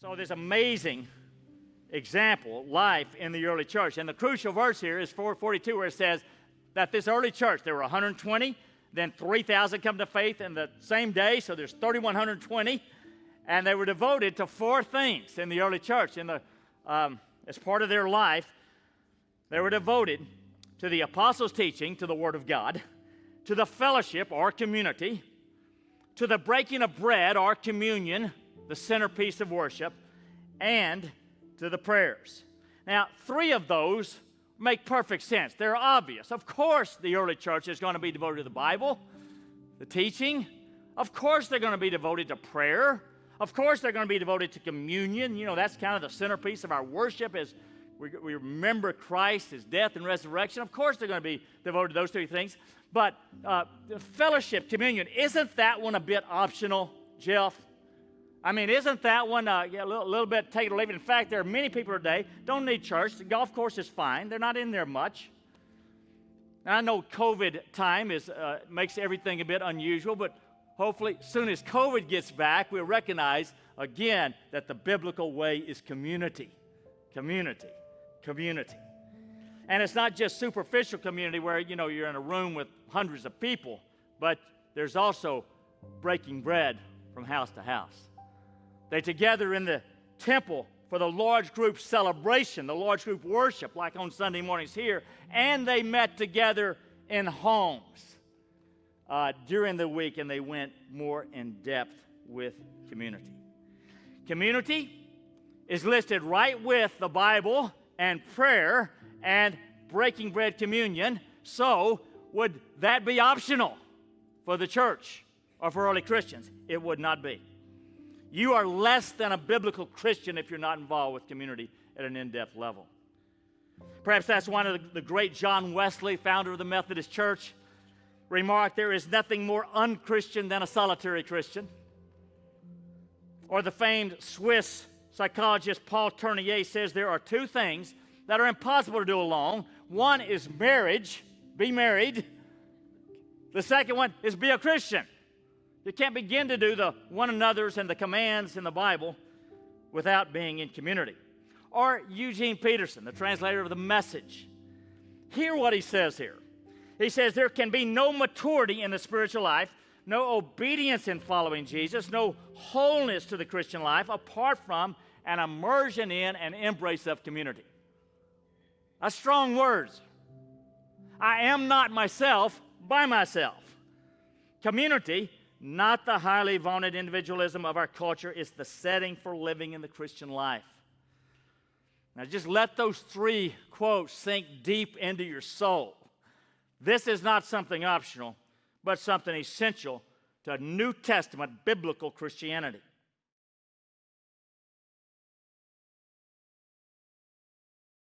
So there's amazing example, life in the early church. And the crucial verse here is 442, where it says that this early church, there were 120, then 3,000 come to faith in the same day, so there's 3,120, and they were devoted to four things in the early church. As part of their life, they were devoted to the apostles' teaching, to the Word of God, to the fellowship or community, to the breaking of bread or communion, the centerpiece of worship, and to the prayers. Now, three of those make perfect sense. They're obvious. Of course, the early church is going to be devoted to the Bible, the teaching. Of course, they're going to be devoted to prayer. Of course, they're going to be devoted to communion. You know, that's kind of the centerpiece of our worship as we remember Christ, His death and resurrection. Of course, they're going to be devoted to those three things. But fellowship, communion, isn't that one a bit optional, Jeff? I mean, isn't that one a little bit take it or leave it? In fact, there are many people today don't need church. The golf course is fine. They're not in there much. Now, I know COVID time makes everything a bit unusual, but hopefully, as soon as COVID gets back, we'll recognize again that the biblical way is community. Community. Community. And it's not just superficial community where, you're in a room with hundreds of people, but there's also breaking bread from house to house. They together in the temple for the large group celebration, the large group worship, like on Sunday mornings here, and they met together in homes during the week, and they went more in depth with community. Community is listed right with the Bible and prayer and breaking bread communion. So, would that be optional for the church or for early Christians? It would not be. You are less than a biblical Christian if you're not involved with community at an in-depth level. Perhaps that's one of the great John Wesley, founder of the Methodist Church, remarked, "There is nothing more unchristian than a solitary Christian." Or the famed Swiss psychologist Paul Tournier says there are two things that are impossible to do alone. One is marriage, be married. The second one is be a Christian. You can't begin to do the one another's and the commands in the Bible without being in community. Or Eugene Peterson, the translator of the Message. Hear what he says here. He says there can be no maturity in the spiritual life, no obedience in following Jesus, no wholeness to the Christian life apart from an immersion in and embrace of community. That's strong words. I am not myself by myself. Community, not the highly vaunted individualism of our culture, is the setting for living in the Christian life. Now just let those three quotes sink deep into your soul. This is not something optional, but something essential to New Testament biblical Christianity.